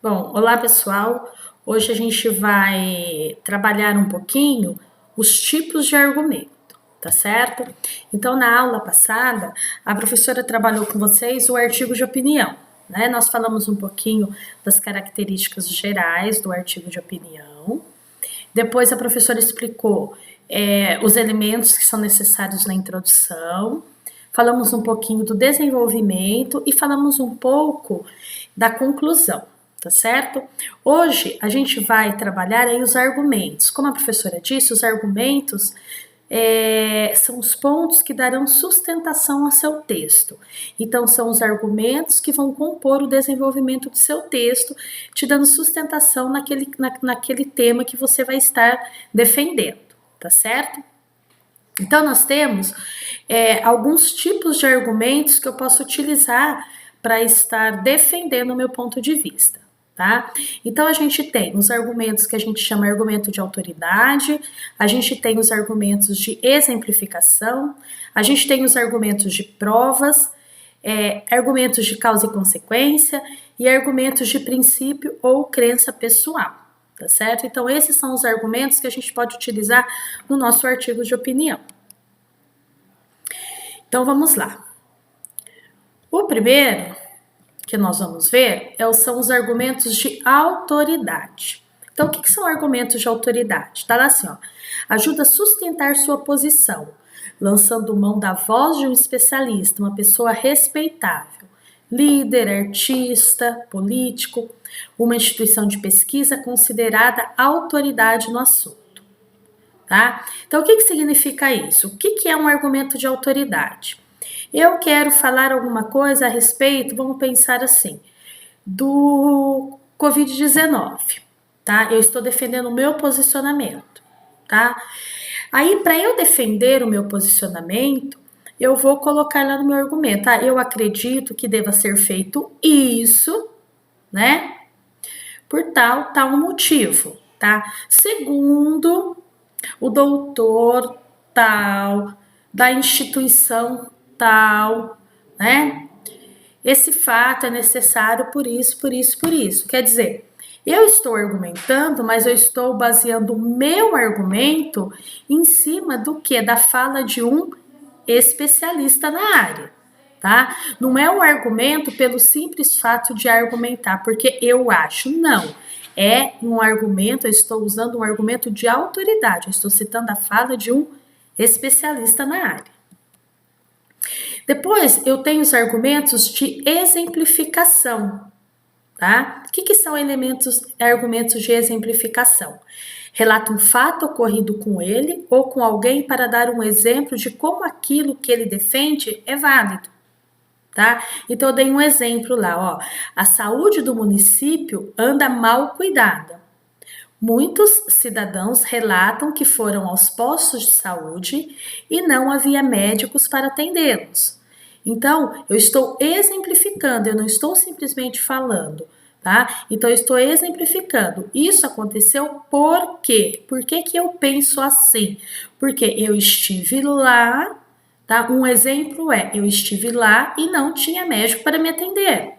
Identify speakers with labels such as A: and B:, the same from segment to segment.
A: Bom, olá pessoal. Hoje a gente vai trabalhar um pouquinho os tipos de argumento, tá certo? Então, na aula passada, a professora trabalhou com vocês o artigo de opinião, né? Nós falamos um pouquinho das características gerais do artigo de opinião. Depois, a professora explicou os elementos que são necessários na introdução. Falamos um pouquinho do desenvolvimento e falamos um pouco da conclusão, tá certo? Hoje a gente vai trabalhar aí os argumentos. Como a professora disse, os argumentos são os pontos que darão sustentação ao seu texto. Então, são os argumentos que vão compor o desenvolvimento do seu texto, te dando sustentação naquele tema que você vai estar defendendo, tá certo? Então, nós temos alguns tipos de argumentos que eu posso utilizar para estar defendendo o meu ponto de vista. Tá? Então, a gente tem os argumentos que a gente chama de argumento de autoridade, a gente tem os argumentos de exemplificação, a gente tem os argumentos de provas, argumentos de causa e consequência e argumentos de princípio ou crença pessoal, tá certo? Então, esses são os argumentos que a gente pode utilizar no nosso artigo de opinião. Então, vamos lá. O primeiro que nós vamos ver são os argumentos de autoridade. Então, o que são argumentos de autoridade? Tá lá assim, ó. Ajuda a sustentar sua posição, lançando mão da voz de um especialista, uma pessoa respeitável, líder, artista, político, uma instituição de pesquisa considerada autoridade no assunto. Tá? Então, o que significa isso? O que é um argumento de autoridade? Eu quero falar alguma coisa a respeito, vamos pensar assim, do Covid-19, tá? Eu estou defendendo o meu posicionamento, tá? Aí, para eu defender o meu posicionamento, eu vou colocar lá no meu argumento, tá? Eu acredito que deva ser feito isso, né? Por tal motivo, tá? Segundo o doutor tal, da instituição tal, né? Esse fato é necessário por isso, por isso, por isso. Quer dizer, eu estou argumentando, mas eu estou baseando o meu argumento em cima do que? Da fala de um especialista na área, tá? Não é um argumento pelo simples fato de argumentar, porque eu acho, não. É um argumento, eu estou usando um argumento de autoridade, eu estou citando a fala de um especialista na área. Depois, eu tenho os argumentos de exemplificação, tá? O que são argumentos de exemplificação? Relata um fato ocorrido com ele ou com alguém para dar um exemplo de como aquilo que ele defende é válido, tá? Então, eu dei um exemplo lá, ó. A saúde do município anda mal cuidada. Muitos cidadãos relatam que foram aos postos de saúde e não havia médicos para atendê-los. Então, eu estou exemplificando, eu não estou simplesmente falando, tá? Então, eu estou exemplificando. Isso aconteceu por quê? Por que eu penso assim? Porque eu estive lá, tá? Um exemplo eu estive lá e não tinha médico para me atender.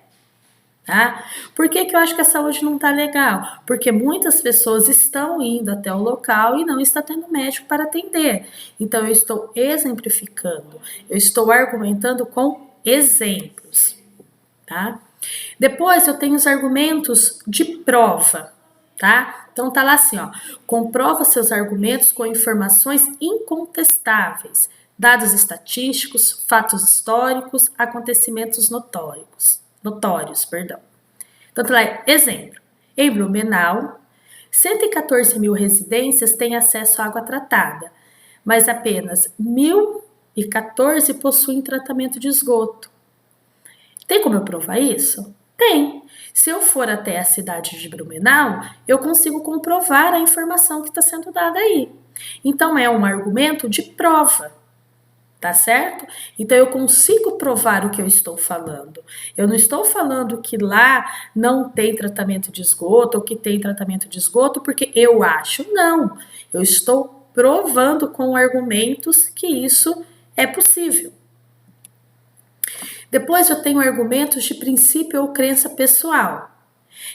A: Tá? Por que eu acho que a saúde não está legal? Porque muitas pessoas estão indo até o local e não está tendo médico para atender. Então, eu estou exemplificando, eu estou argumentando com exemplos. Tá? Depois, eu tenho os argumentos de prova. Tá? Então, tá lá assim, ó. Comprova seus argumentos com informações incontestáveis, dados estatísticos, fatos históricos, acontecimentos notórios. Então, exemplo, em Blumenau, 114 mil residências têm acesso à água tratada, mas apenas 1.014 possuem tratamento de esgoto. Tem como eu provar isso? Tem. Se eu for até a cidade de Blumenau, eu consigo comprovar a informação que está sendo dada aí. Então, é um argumento de prova. Tá certo? Então, eu consigo provar o que eu estou falando. Eu não estou falando que lá não tem tratamento de esgoto ou que tem tratamento de esgoto porque eu acho. Não. Eu estou provando com argumentos que isso é possível. Depois, eu tenho argumentos de princípio ou crença pessoal.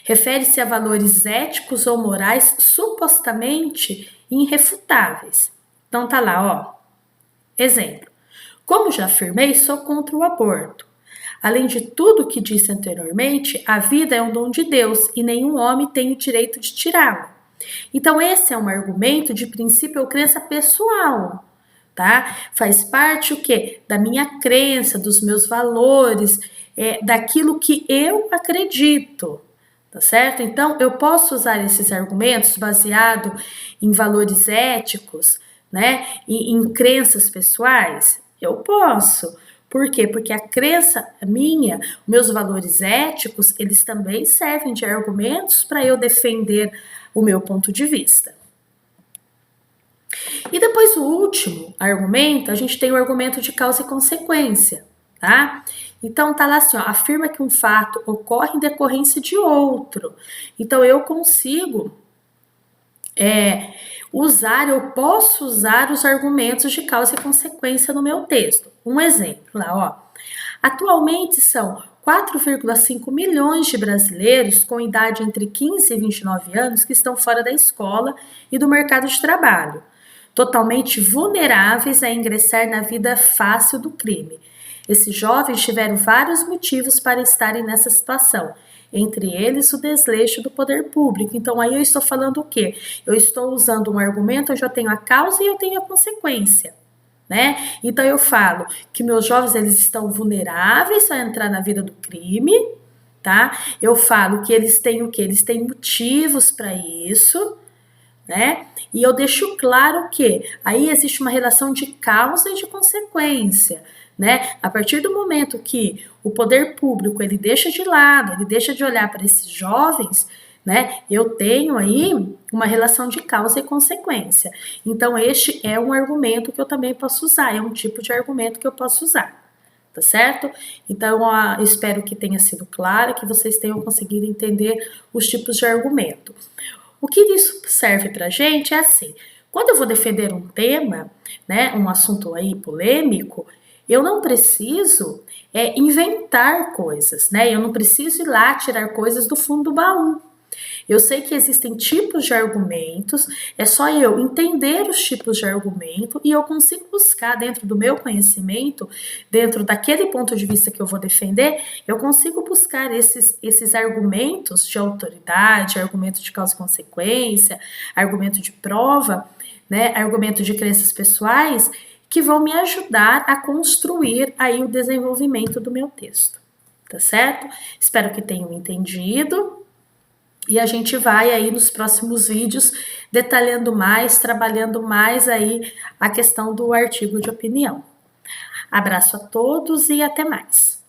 A: Refere-se a valores éticos ou morais supostamente irrefutáveis. Então tá lá, ó. Exemplo. Como já afirmei, sou contra o aborto. Além de tudo o que disse anteriormente, a vida é um dom de Deus e nenhum homem tem o direito de tirá-la. Então esse é um argumento de princípio ou crença pessoal, tá? Faz parte o quê? Da minha crença, dos meus valores, daquilo que eu acredito, tá certo? Então eu posso usar esses argumentos baseado em valores éticos, né? E em crenças pessoais? Eu posso. Por quê? Porque a crença minha, meus valores éticos, eles também servem de argumentos para eu defender o meu ponto de vista. E depois o último argumento, a gente tem o argumento de causa e consequência, tá? Então tá lá assim, ó, afirma que um fato ocorre em decorrência de outro. Então eu consigo eu posso usar os argumentos de causa e consequência no meu texto. Um exemplo lá, ó. Atualmente são 4,5 milhões de brasileiros com idade entre 15 e 29 anos que estão fora da escola e do mercado de trabalho, totalmente vulneráveis a ingressar na vida fácil do crime. Esses jovens tiveram vários motivos para estarem nessa situação, entre eles o desleixo do poder público. Então aí eu estou falando o quê? Eu estou usando um argumento onde eu tenho a causa e eu tenho a consequência. Né? Então eu falo que meus jovens eles estão vulneráveis a entrar na vida do crime, tá? Eu falo que eles têm o quê? Eles têm motivos para isso, né? E eu deixo claro que aí existe uma relação de causa e de consequência, né? A partir do momento que o poder público ele deixa de lado, ele deixa de olhar para esses jovens, né? Eu tenho aí uma relação de causa e consequência. Então este é um argumento que eu também posso usar, é um tipo de argumento que eu posso usar. Tá certo? Então, eu espero que tenha sido claro, que vocês tenham conseguido entender os tipos de argumento. O que isso serve para a gente é assim, quando eu vou defender um tema, né, um assunto aí polêmico, eu não preciso inventar coisas, né? Eu não preciso ir lá tirar coisas do fundo do baú. Eu sei que existem tipos de argumentos, é só eu entender os tipos de argumento e eu consigo buscar dentro do meu conhecimento, dentro daquele ponto de vista que eu vou defender, eu consigo buscar esses argumentos de autoridade, argumento de causa e consequência, argumento de prova, né, argumento de crenças pessoais, que vão me ajudar a construir aí o desenvolvimento do meu texto. Tá certo? Espero que tenham entendido. E a gente vai aí nos próximos vídeos detalhando mais, trabalhando mais aí a questão do artigo de opinião. Abraço a todos e até mais.